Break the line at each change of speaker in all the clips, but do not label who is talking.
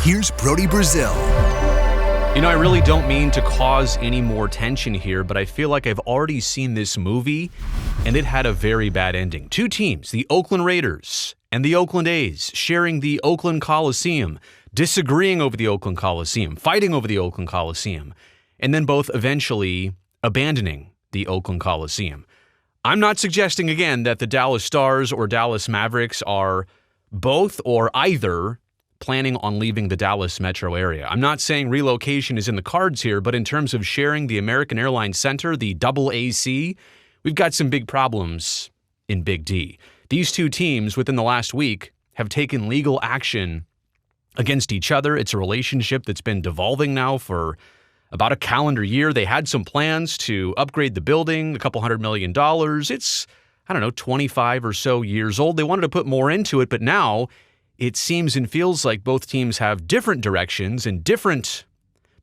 Here's Brody Brazil.
I really don't mean to cause any more tension here, but I feel like I've already seen this movie, and it had a very bad ending. Two teams, the Oakland Raiders and the Oakland A's, sharing the Oakland Coliseum, disagreeing over the Oakland Coliseum, fighting over the Oakland Coliseum, and then both eventually abandoning the Oakland Coliseum. I'm not suggesting, again, that the Dallas Stars or Dallas Mavericks are both or either planning on leaving the Dallas metro area. I'm not saying relocation is in the cards here, but in terms of sharing the American Airlines Center, the AAC, we've got some big problems in Big D. These two teams within the last week have taken legal action against each other. It's a relationship that's been devolving now for about a calendar year. They had some plans to upgrade the building, a couple $100 million. It's, 25 or so years old. They wanted to put more into it, but now it seems and feels like both teams have different directions and different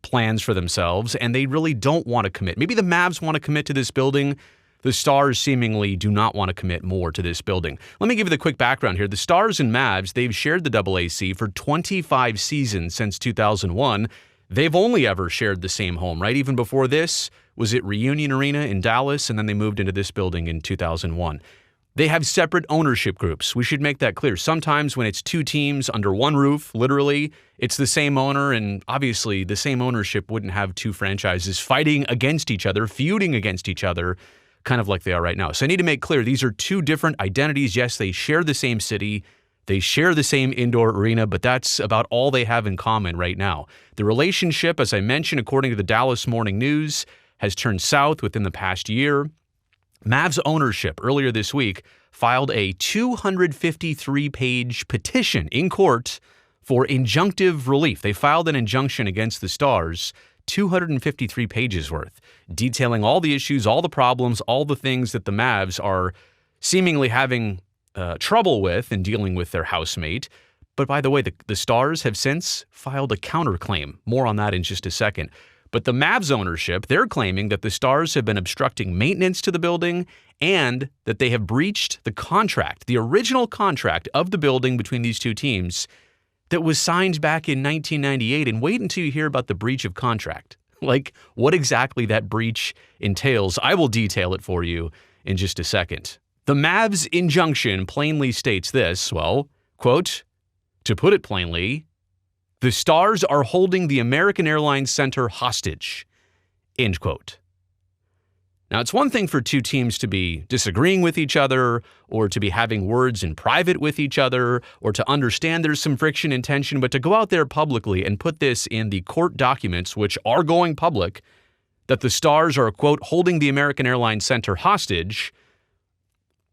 plans for themselves, and they really don't want to commit. Maybe the Mavs want to commit to this building. The Stars seemingly do not want to commit more to this building. Let me give you the quick background here. The Stars and Mavs, they've shared the AAC for 25 seasons since 2001. They've only ever shared the same home, right? Even before this, was it Reunion Arena in Dallas, and then they moved into this building in 2001. They have separate ownership groups. We should make that clear. Sometimes when it's two teams under one roof, literally, it's the same owner, and obviously the same ownership wouldn't have two franchises fighting against each other, feuding against each other, kind of like they are right now. So I need to make clear, these are two different identities. Yes, they share the same city, they share the same indoor arena, but that's about all they have in common right now. The relationship, as I mentioned, according to the Dallas Morning News, has turned south within the past year. Mavs ownership earlier this week filed a 253-page petition in court for injunctive relief. They filed an injunction against the Stars, 253 pages worth, detailing all the issues, all the problems, all the things that the Mavs are seemingly having trouble with in dealing with their housemate. But by the way, the Stars have since filed a counterclaim. More on that in just a second. But the Mavs ownership, they're claiming that the Stars have been obstructing maintenance to the building and that they have breached the contract, the original contract of the building between these two teams that was signed back in 1998. And wait until you hear about the breach of contract. Like what exactly that breach entails, I will detail it for you in just a second. The Mavs injunction plainly states this, well, quote, to put it plainly, the Stars are holding the American Airlines Center hostage, end quote. Now, it's one thing for two teams to be disagreeing with each other or to be having words in private with each other or to understand there's some friction and tension, but to go out there publicly and put this in the court documents, which are going public, that the Stars are, quote, holding the American Airlines Center hostage,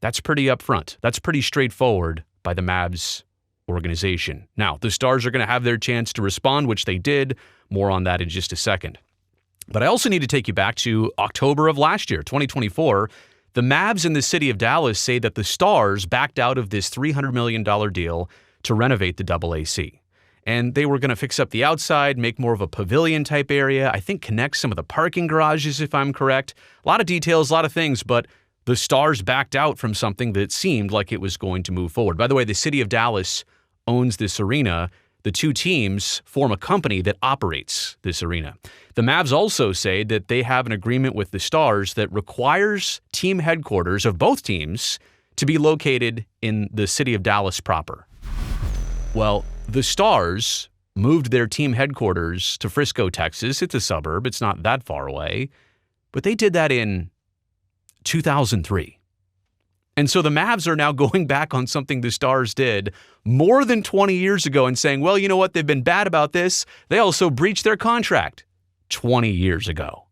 that's pretty upfront. That's pretty straightforward by the Mavs organization. Now, the Stars are going to have their chance to respond, which they did. More on that in just a second. But I also need to take you back to October of last year, 2024. The Mavs in the city of Dallas say that the Stars backed out of this $300 million deal to renovate the AAC. And they were going to fix up the outside, make more of a pavilion-type area, I think connect some of the parking garages, if I'm correct. A lot of details, a lot of things, but the Stars backed out from something that seemed like it was going to move forward. By the way, the city of Dallas owns this arena. The two teams form a company that operates this arena. The Mavs also say that they have an agreement with the Stars that requires team headquarters of both teams to be located in the city of Dallas proper. Well, the Stars moved their team headquarters to Frisco, Texas. It's a suburb. It's not that far away. But they did that in 2003. And so the Mavs are now going back on something the Stars did more than 20 years ago and saying, well, you know what? They've been bad about this. They also breached their contract 20 years ago.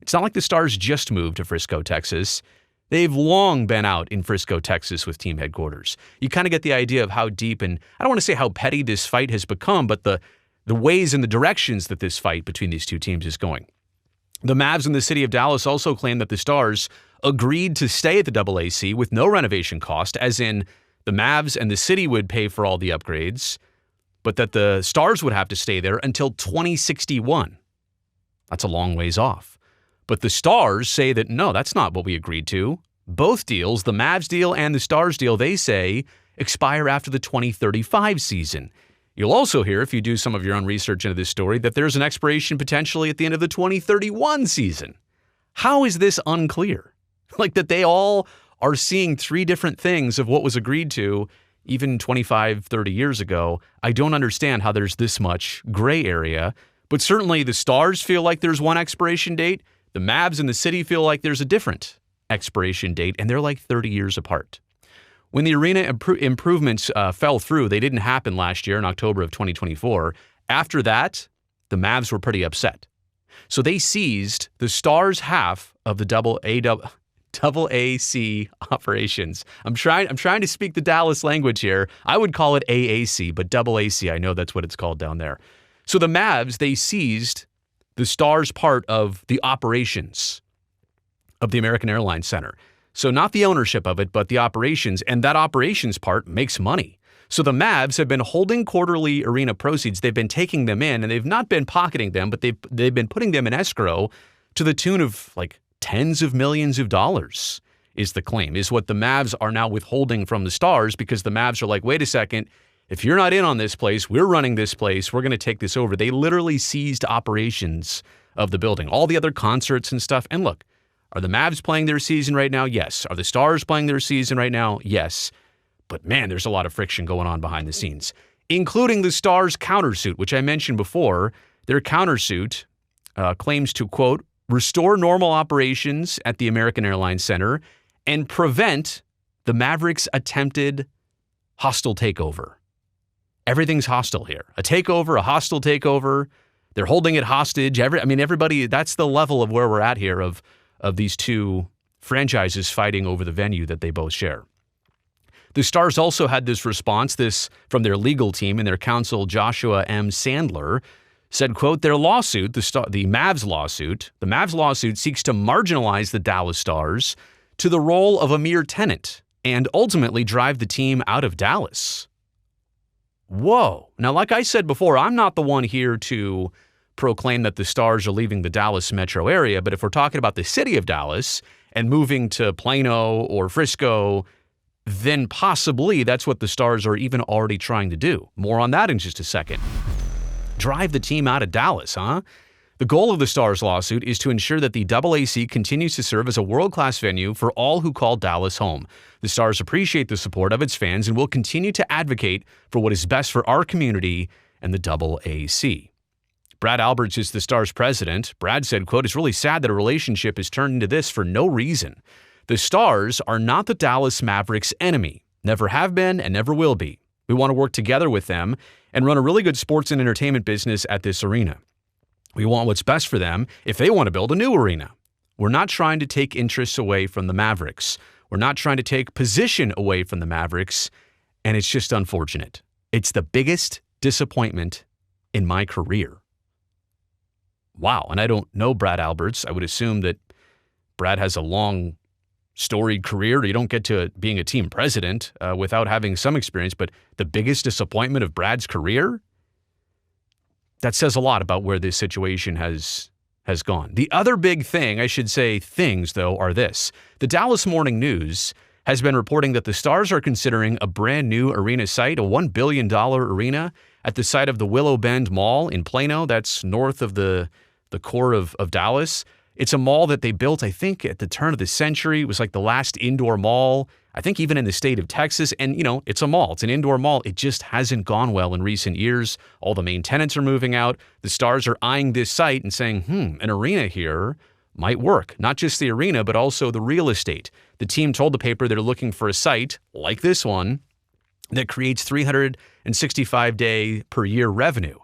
It's not like the Stars just moved to Frisco, Texas. They've long been out in Frisco, Texas with team headquarters. You kind of get the idea of how deep and I don't want to say how petty this fight has become, but the ways and the directions that this fight between these two teams is going. The Mavs in the city of Dallas also claim that the Stars agreed to stay at the AAC with no renovation cost, as in the Mavs and the city would pay for all the upgrades, but that the Stars would have to stay there until 2061. That's a long ways off. But the Stars say that, no, that's not what we agreed to. Both deals, the Mavs deal and the Stars deal, they say expire after the 2035 season. You'll also hear, if you do some of your own research into this story, that there's an expiration potentially at the end of the 2031 season. How is this unclear? Like that they all are seeing three different things of what was agreed to even 25, 30 years ago. I don't understand how there's this much gray area, but certainly the Stars feel like there's one expiration date. The Mavs and the city feel like there's a different expiration date, and they're like 30 years apart. When the arena improvements fell through, they didn't happen last year in October of 2024. After that, the Mavs were pretty upset. So they seized the Stars' half of the AAC operations. I'm trying to speak the Dallas language here. I would call it AAC, but AAC, I know that's what it's called down there. So the Mavs, they seized the Stars' part of the operations of the American Airlines Center. So not the ownership of it, but the operations, and that operations part makes money. So the Mavs have been holding quarterly arena proceeds. They've been taking them in, and they've not been pocketing them, but they've been putting them in escrow to the tune of like tens of millions of dollars, is the claim, is what the Mavs are now withholding from the Stars, because the Mavs are like, wait a second, if you're not in on this place, we're running this place, we're going to take this over. They literally seized operations of the building, all the other concerts and stuff. And look, are the Mavs playing their season right now? Yes. Are the Stars playing their season right now? Yes. But man, there's a lot of friction going on behind the scenes, including the Stars' countersuit, which I mentioned before. Their countersuit claims to, quote, restore normal operations at the American Airlines Center and prevent the Mavericks' attempted hostile takeover. Everything's hostile here. A takeover, a hostile takeover. They're holding it hostage. Everybody, that's the level of where we're at here of these two franchises fighting over the venue that they both share. The Stars also had this response, from their legal team and their counsel, Joshua M. Sandler, said, quote, their lawsuit, the Mavs lawsuit seeks to marginalize the Dallas Stars to the role of a mere tenant and ultimately drive the team out of Dallas. Whoa. Now, like I said before, I'm not the one here to proclaim that the Stars are leaving the Dallas metro area, but if we're talking about the city of Dallas and moving to Plano or Frisco, then possibly that's what the Stars are even already trying to do. More on that in just a second. Drive the team out of Dallas, huh? The goal of the Stars lawsuit is to ensure that the AAC continues to serve as a world-class venue for all who call Dallas home. The Stars appreciate the support of its fans and will continue to advocate for what is best for our community and the AAC. Brad Alberts is the Stars president. Brad said, quote, it's really sad that a relationship has turned into this for no reason. The Stars are not the Dallas Mavericks' enemy, never have been and never will be. We want to work together with them and run a really good sports and entertainment business at this arena. We want what's best for them if they want to build a new arena. We're not trying to take interests away from the Mavericks. We're not trying to take position away from the Mavericks, and it's just unfortunate. It's the biggest disappointment in my career. Wow, and I don't know Brad Alberts. I would assume that Brad has a long, storied career. You don't get to being a team president without having some experience, but the biggest disappointment of Brad's career? That says a lot about where this situation has gone. The other big thing, I should say things, though, are this. The Dallas Morning News has been reporting that the Stars are considering a brand new arena site, a $1 billion arena at the site of the Willow Bend Mall in Plano. That's north of the core of Dallas. It's a mall that they built, I think, at the turn of the century. It was like the last indoor mall, I think even in the state of Texas. And, it's a mall. It's an indoor mall. It just hasn't gone well in recent years. All the main tenants are moving out. The Stars are eyeing this site and saying, an arena here might work. Not just the arena, but also the real estate. The team told the paper they're looking for a site like this one that creates 365-day per year revenue.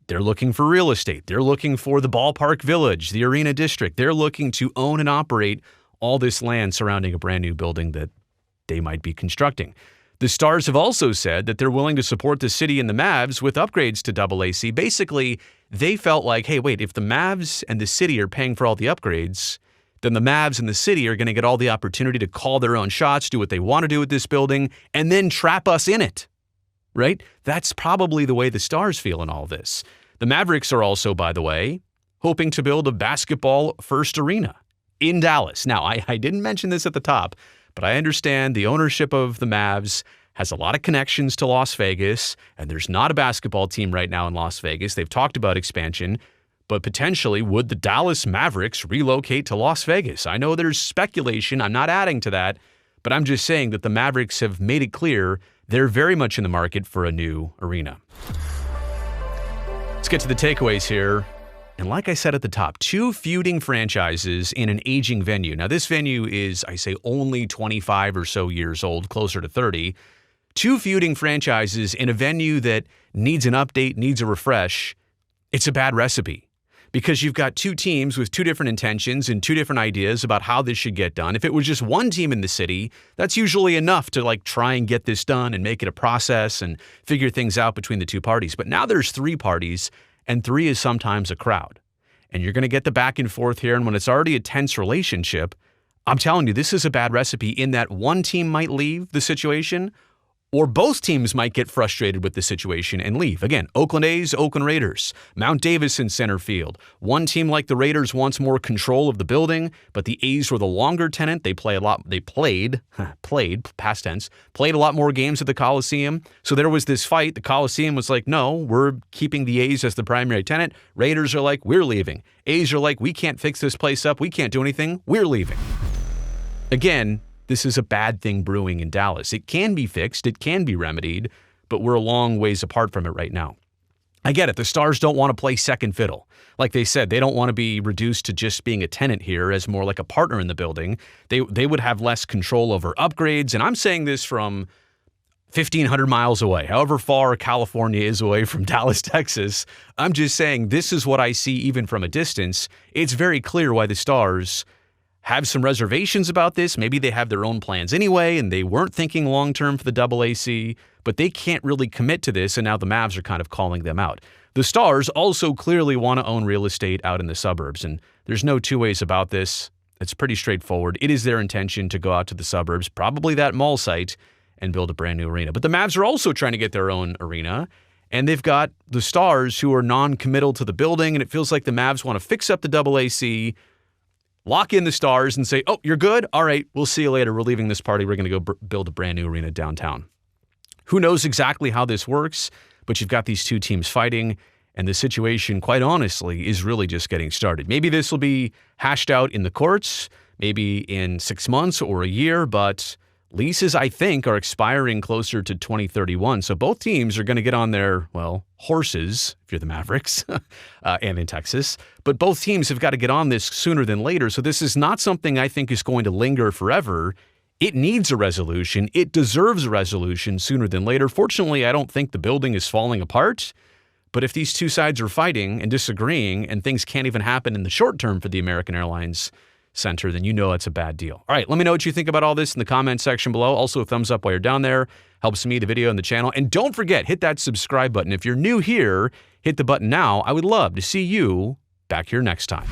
They're looking for real estate. They're looking for the ballpark village, the arena district. They're looking to own and operate all this land surrounding a brand new building that they might be constructing. The Stars have also said that they're willing to support the city and the Mavs with upgrades to AAC. Basically, they felt like, hey, wait, if the Mavs and the city are paying for all the upgrades, then the Mavs and the city are going to get all the opportunity to call their own shots, do what they want to do with this building, and then trap us in it. Right? That's probably the way the Stars feel in all this. The Mavericks are also, by the way, hoping to build a basketball-first arena in Dallas. Now, I didn't mention this at the top, but I understand the ownership of the Mavs has a lot of connections to Las Vegas, and there's not a basketball team right now in Las Vegas. They've talked about expansion, but potentially would the Dallas Mavericks relocate to Las Vegas? I know there's speculation. I'm not adding to that, but I'm just saying that the Mavericks have made it clear they're very much in the market for a new arena. Let's get to the takeaways here. And like I said at the top, 2 feuding franchises in an aging venue. Now, this venue is, I say, only 25 or so years old, closer to 30. 2 feuding franchises in a venue that needs an update, needs a refresh. It's a bad recipe because you've got 2 teams with 2 different intentions and 2 different ideas about how this should get done. If it was just one team in the city, that's usually enough to try and get this done and make it a process and figure things out between the 2 parties. But now there's 3 parties, and 3 is sometimes a crowd. And you're going to get the back and forth here. And when it's already a tense relationship, I'm telling you, this is a bad recipe in that one team might leave the situation, or both teams might get frustrated with the situation and leave. Again, Oakland A's, Oakland Raiders, Mount Davis in center field. One team like the Raiders wants more control of the building, but the A's were the longer tenant. They played, past tense, played a lot more games at the Coliseum. So there was this fight. The Coliseum was like, no, we're keeping the A's as the primary tenant. Raiders are like, we're leaving. A's are like, we can't fix this place up. We can't do anything. We're leaving. Again, this is a bad thing brewing in Dallas. It can be fixed, it can be remedied, but we're a long ways apart from it right now. I get it. The Stars don't want to play second fiddle. Like they said, they don't want to be reduced to just being a tenant here as more like a partner in the building. They would have less control over upgrades, and I'm saying this from 1,500 miles away, however far California is away from Dallas, Texas. I'm just saying this is what I see even from a distance. It's very clear why the Stars have some reservations about this. Maybe they have their own plans anyway, and they weren't thinking long-term for the AAC, but they can't really commit to this, and now the Mavs are kind of calling them out. The Stars also clearly want to own real estate out in the suburbs, and there's no 2 ways about this. It's pretty straightforward. It is their intention to go out to the suburbs, probably that mall site, and build a brand new arena. But the Mavs are also trying to get their own arena, and they've got the Stars who are non-committal to the building, and it feels like the Mavs want to fix up the AAC, lock in the Stars and say, oh, you're good? All right, we'll see you later. We're leaving this party. We're going to go build a brand new arena downtown. Who knows exactly how this works, but you've got these 2 teams fighting, and the situation, quite honestly, is really just getting started. Maybe this will be hashed out in the courts, maybe in 6 months or a year, but leases, I think, are expiring closer to 2031. So both teams are going to get on their, horses, if you're the Mavericks, and in Texas. But both teams have got to get on this sooner than later. So this is not something I think is going to linger forever. It needs a resolution. It deserves a resolution sooner than later. Fortunately, I don't think the building is falling apart. But if these 2 sides are fighting and disagreeing and things can't even happen in the short term for the American Airlines Center, then you know it's a bad deal. All right, let me know what you think about all this in the comment section below. Also, a thumbs up while you're down there. Helps me, the video, and the channel. And don't forget, hit that subscribe button. If you're new here, hit the button now. I would love to see you back here next time.